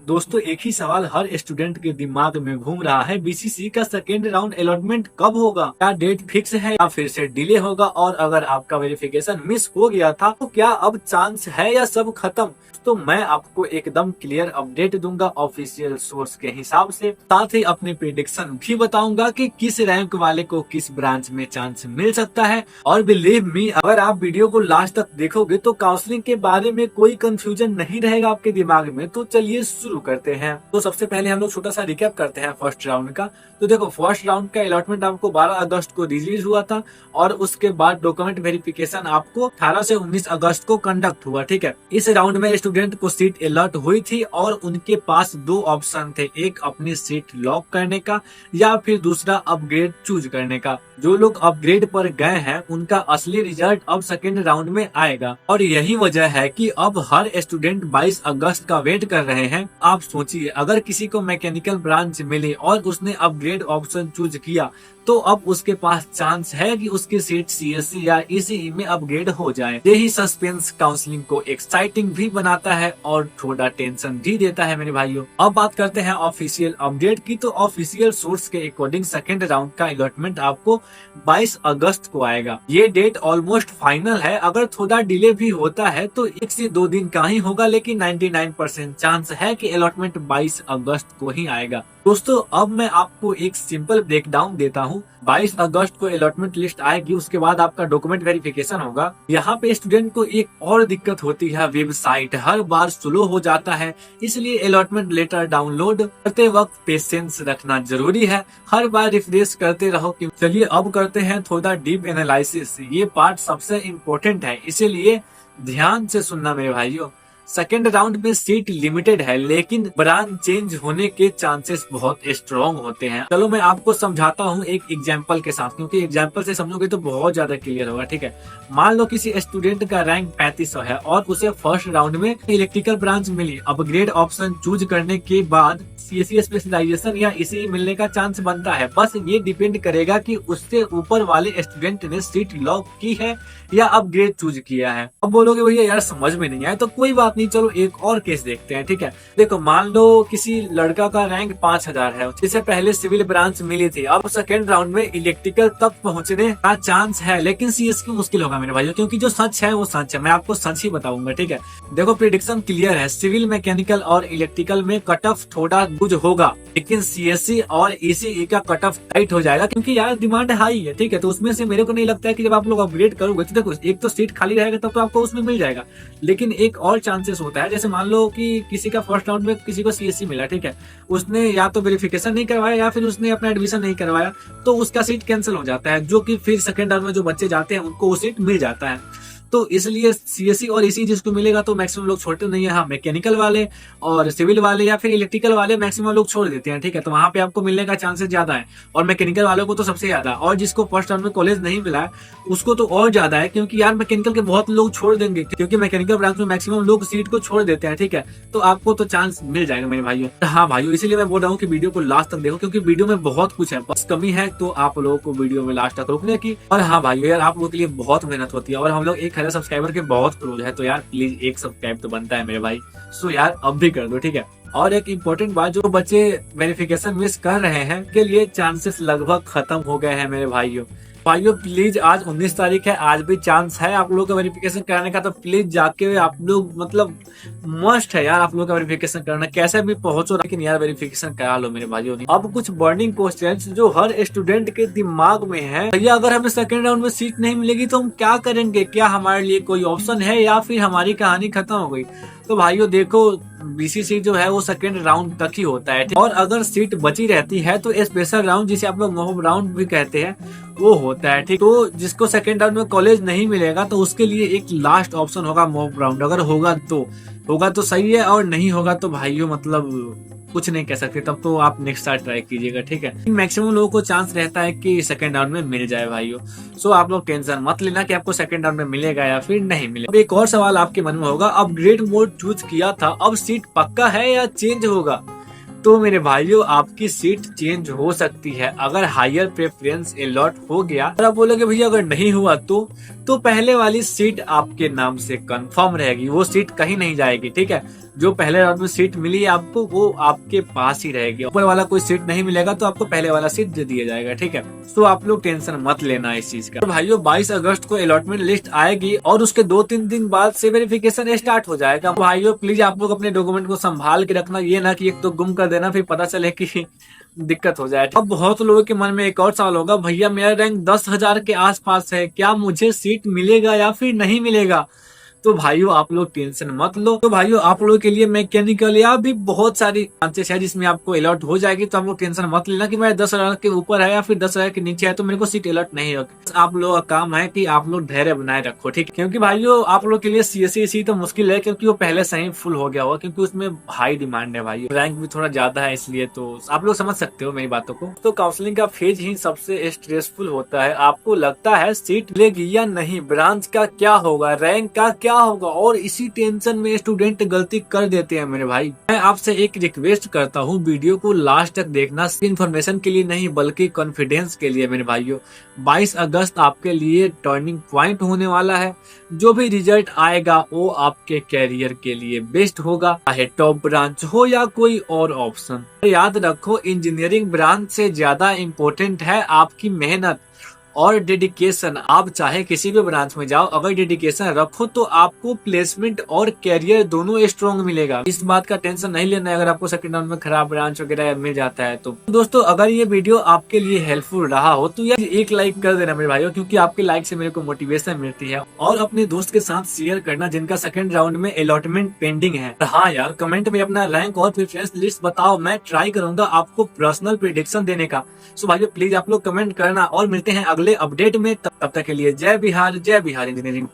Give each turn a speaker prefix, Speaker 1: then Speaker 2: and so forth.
Speaker 1: दोस्तों एक ही सवाल हर स्टूडेंट के दिमाग में घूम रहा है। बीसीसी का सेकेंड राउंड अलॉटमेंट कब होगा? क्या डेट फिक्स है या फिर से डिले होगा? और अगर आपका वेरिफिकेशन मिस हो गया था तो क्या अब चांस है या सब खत्म? तो मैं आपको एकदम क्लियर अपडेट दूंगा ऑफिशियल सोर्स के हिसाब से। साथ ही अपनी प्रिडिक्शन भी बताऊंगा कि किस रैंक वाले को किस ब्रांच में चांस मिल सकता है। और बिलीव मी, अगर आप वीडियो को लास्ट तक देखोगे तो काउंसलिंग के बारे में कोई कंफ्यूजन नहीं रहेगा आपके दिमाग में। तो चलिए शुरू करते हैं। तो सबसे पहले हम लोग छोटा सा रिकैप करते हैं फर्स्ट राउंड का। तो देखो, फर्स्ट राउंड का अलॉटमेंट आपको 12 अगस्त को रिलीज हुआ था और उसके बाद डॉक्यूमेंट वेरिफिकेशन आपको 18 से 19 अगस्त को कंडक्ट हुआ। ठीक है, इस राउंड में स्टूडेंट को सीट अलॉट हुई थी और उनके पास दो ऑप्शन थे, एक अपनी सीट लॉक करने का या फिर दूसरा अपग्रेड चूज करने का। जो लोग अपग्रेड पर गए हैं उनका असली रिजल्ट अब सेकेंड राउंड में आएगा और यही वजह है कि अब हर स्टूडेंट 22 अगस्त का वेट कर रहे हैं। आप सोचिए, अगर किसी को मैकेनिकल ब्रांच मिले और उसने अपग्रेड ऑप्शन चूज किया तो अब उसके पास चांस है कि उसकी सीट सीएससी या ईसीई में अपग्रेड हो जाए। यही सस्पेंस काउंसलिंग को एक्साइटिंग भी बनाता है और थोड़ा टेंशन भी देता है मेरे भाइयों। अब बात करते हैं ऑफिशियल अपडेट की। तो ऑफिशियल सोर्स के अकॉर्डिंग सेकेंड राउंड का अलॉटमेंट आपको 22 अगस्त को आएगा। ये डेट ऑलमोस्ट फाइनल है। अगर थोड़ा डिले भी होता है तो 1 से 2 दिन का ही होगा, लेकिन 99% चांस है कि अलॉटमेंट 22 अगस्त को ही आएगा। दोस्तों अब मैं आपको एक सिंपल ब्रेकडाउन देता हूँ। 22 अगस्त को अलॉटमेंट लिस्ट आएगी, उसके बाद आपका डॉक्यूमेंट वेरिफिकेशन होगा। यहाँ पे स्टूडेंट को एक और दिक्कत होती है, वेबसाइट हर बार स्लो हो जाता है, इसलिए अलॉटमेंट लेटर डाउनलोड करते वक्त पेशेंस रखना जरूरी है। हर बार रिफ्रेश करते रहो। चलिए अब करते हैं थोड़ा डीप एनालिसिस। ये पार्ट सबसे इम्पोर्टेंट है, इसीलिए ध्यान से सुनना मेरे भाइयों। सेकेंड राउंड में सीट लिमिटेड है, लेकिन ब्रांच चेंज होने के चांसेस बहुत स्ट्रॉन्ग होते हैं। चलो मैं आपको समझाता हूँ एक एग्जांपल के साथ, क्योंकि एग्जांपल से समझोगे तो बहुत ज्यादा क्लियर होगा। ठीक है, मान लो किसी स्टूडेंट का रैंक 3500 है और उसे फर्स्ट राउंड में इलेक्ट्रिकल ब्रांच मिली। अपग्रेड ऑप्शन चूज करने के बाद सीएससी स्पेशलाइजेशन या इसी मिलने का चांस बनता है। बस ये डिपेंड करेगा कि उससे ऊपर वाले स्टूडेंट ने सीट लॉक की है या अपग्रेड चूज किया है। अब बोलोगे भैया यार समझ में नहीं आया, तो कोई बात नहीं, चलो एक और केस देखते हैं। ठीक है, देखो मान लो किसी लड़का का रैंक 5000 है, जिसे पहले सिविल ब्रांच मिली थी। अब सेकेंड राउंड में इलेक्ट्रिकल तक पहुंचने का चांस है, लेकिन सीएस की मुश्किल होगा मेरे भाइयों, क्योंकि जो सच है वो सच है। मैं आपको सच ही बताऊंगा। ठीक है, देखो प्रिडिक्शन क्लियर है, सिविल, मैकेनिकल और इलेक्ट्रिकल में कट ऑफ थोड़ा कुछ होगा, लेकिन सीएससी और ईसीई का कट ऑफ टाइट हो जाएगा, क्योंकि यार डिमांड हाई है। ठीक है, तो उसमें से मेरे को नहीं लगता है कि जब आप लोग अपग्रेड करोगे तो देखो एक तो सीट खाली रहेगा तब तो आपको उसमें मिल जाएगा, लेकिन एक और चांसेस होता है। जैसे मान लो कि किसी का फर्स्ट राउंड में किसी को सीएससी मिला, ठीक है, उसने या तो वेरिफिकेशन नहीं करवाया या फिर उसने अपना एडमिशन नहीं करवाया, तो उसका सीट कैंसिल हो जाता है, जो कि फिर सेकेंड राउंड में जो बच्चे जाते हैं उनको वो सीट मिल जाता है। तो इसलिए सीएससी और इसी जिसको मिलेगा तो मैक्सिमम लोग छोड़ते नहीं है। हाँ, मैकेनिकल वाले और सिविल वाले या फिर इलेक्ट्रिकल वाले मैक्सिमम लोग छोड़ देते हैं। ठीक है, तो वहां पे आपको मिलने का चांसेस ज्यादा है, और मैकेनिकल वालों को तो सबसे ज्यादा, और जिसको फर्स्ट राउंड में कॉलेज नहीं मिला है उसको तो और ज्यादा है, क्योंकि यार मैकेनिकल के बहुत लोग छोड़ देंगे, क्योंकि मैकेनिकल ब्रांच में मैक्सिमम लोग सीट को छोड़ देते हैं। ठीक है, तो आपको तो चांस मिल जाएगा मेरे भाइयों। हाँ भाइयों, इसीलिए मैं बोल रहा हूँ कि वीडियो को लास्ट तक देखो, क्योंकि वीडियो में बहुत कुछ है, बस कमी है तो आप लोगों को वीडियो में लास्ट तक रोकने की। और हाँ भाइयों, यार आप लोगों के लिए बहुत मेहनत होती है और हम लोग 1000 सब्सक्राइबर के बहुत क्लोज है, तो यार प्लीज एक सब्सक्राइब तो बनता है मेरे भाई। सो यार अब भी कर दो। ठीक है, और एक इम्पोर्टेंट बात, जो बच्चे वेरिफिकेशन मिस कर रहे हैं के लिए चांसेस लगभग खत्म हो गए हैं मेरे भाइयों। प्लीज, आज 19 तारीख है, आज भी चांस है आप लोगों का वेरिफिकेशन कराने का, तो प्लीज जाके आप लोग, मतलब मस्ट है यार आप लोगों का वेरिफिकेशन करना, कैसे भी पहुंचो, लेकिन यार वेरिफिकेशन करा लो मेरे भाइयों। अब कुछ बर्निंग क्वेश्चंस जो हर स्टूडेंट के दिमाग में है, भैया अगर हमें सेकेंड राउंड में सीट नहीं मिलेगी तो हम क्या करेंगे? क्या हमारे लिए कोई ऑप्शन है या फिर हमारी कहानी खत्म हो गई? तो भाइयों देखो, बीसीसी जो है वो सेकेंड राउंड तक ही होता है, और अगर सीट बची रहती है तो स्पेशल राउंड, जिसे आप लोग मॉब राउंड भी कहते हैं, वो होता है। ठीक, तो जिसको सेकेंड राउंड में कॉलेज नहीं मिलेगा तो उसके लिए एक लास्ट ऑप्शन होगा मॉब राउंड। अगर होगा तो सही है, और नहीं होगा तो भाइयों मतलब कुछ नहीं कह सकते, तब तो आप नेक्स्ट बार ट्राई कीजिएगा। ठीक है, मैक्सिमम लोगों को चांस रहता है कि सेकंड राउंड में मिल जाए भाइयों। सो आप लोग टेंशन मत लेना कि आपको सेकंड राउंड में मिलेगा या फिर नहीं मिलेगा। अब एक और सवाल आपके मन में होगा, अपग्रेड मोड चूज किया था, अब सीट पक्का है या चेंज होगा? तो मेरे भाइयों आपकी सीट चेंज हो सकती है अगर हायर प्रेफरेंस अलॉट हो गया। और आप बोलोगे भैया अगर नहीं हुआ तो पहले वाली सीट आपके नाम से कंफर्म रहेगी, वो सीट कहीं नहीं जाएगी। ठीक है, जो पहले राउंड में सीट मिली है आपको वो आपके पास ही रहेगी। ऊपर वाला कोई सीट नहीं मिलेगा तो आपको पहले वाला सीट दे दिया जाएगा। ठीक है, तो आप लोग टेंशन मत लेना इस चीज का। तो भाइयों 22 अगस्त को अलॉटमेंट लिस्ट आएगी और उसके 2-3 दिन बाद से वेरिफिकेशन स्टार्ट हो जाएगा। भाइयों प्लीज आप लोग अपने डॉक्यूमेंट को संभाल के रखना, ये ना कि एक तो गुम कर देना फिर पता चले कि दिक्कत हो जाए। अब बहुत लोगों के मन में एक और सवाल होगा, भैया मेरा रैंक 10,000 के आसपास है, क्या मुझे सीट मिलेगा या फिर नहीं मिलेगा? तो भाइयों आप लोग टेंशन मत लो। तो भाइयों आप लोगों के लिए मैकेनिकल या भी बहुत सारी चांसेस है जिसमें आपको अलॉट हो जाएगी। तो आप लोग टेंशन मत लेना कि मैं 10,000 के ऊपर है या फिर 10,000 के नीचे है तो मेरे को सीट अलॉट नहीं होगी। आप लोगों का काम है कि आप लोग धैर्य बनाए रखो। ठीक, क्योंकि भाइयों आप लोग के लिए सीएससी तो मुश्किल है क्योंकि वो पहले से ही फुल हो गया होगा, क्योंकि उसमें हाई डिमांड है भाई, रैंक भी थोड़ा ज्यादा है, इसलिए तो आप लोग समझ सकते हो मेरी बातों को। तो काउंसलिंग का फेज ही सबसे स्ट्रेसफुल होता है। आपको लगता है सीट मिलेगी या नहीं, ब्रांच का क्या होगा, रैंक का क्या होगा, और इसी टेंशन में स्टूडेंट गलती कर देते हैं मेरे भाई। मैं आपसे एक रिक्वेस्ट करता हूँ, वीडियो को लास्ट तक देखना, इन्फॉर्मेशन के लिए नहीं बल्कि कॉन्फिडेंस के लिए मेरे भाइयों। 22 अगस्त आपके लिए टर्निंग पॉइंट होने वाला है। जो भी रिजल्ट आएगा वो आपके कैरियर के लिए बेस्ट होगा, चाहे टॉप ब्रांच हो या कोई और ऑप्शन। याद रखो इंजीनियरिंग ब्रांच से ज्यादा इम्पोर्टेंट है आपकी मेहनत और डेडिकेशन। आप चाहे किसी भी ब्रांच में जाओ, अगर डेडिकेशन रखो तो आपको प्लेसमेंट और कैरियर दोनों स्ट्रॉन्ग मिलेगा। इस बात का टेंशन नहीं लेना है अगर आपको सेकंड राउंड में खराब ब्रांच वगैरह मिल जाता है तो। दोस्तों अगर ये वीडियो आपके लिए हेल्पफुल रहा हो तो यार एक लाइक कर देना मेरे भाइयों, क्योंकि आपके लाइक से मेरे को मोटिवेशन मिलती है। और अपने दोस्त के साथ शेयर करना जिनका सेकंड राउंड में अलॉटमेंट पेंडिंग है। हाँ यार कमेंट में अपना रैंक और प्रेफरेंस लिस्ट बताओ, मैं ट्राई करूंगा आपको पर्सनल प्रेडिक्शन देने का। सो भाइयों प्लीज आप लोग कमेंट करना और मिलते हैं अगले अपडेट में। तब तक के लिए जय बिहार इंजीनियरिंग।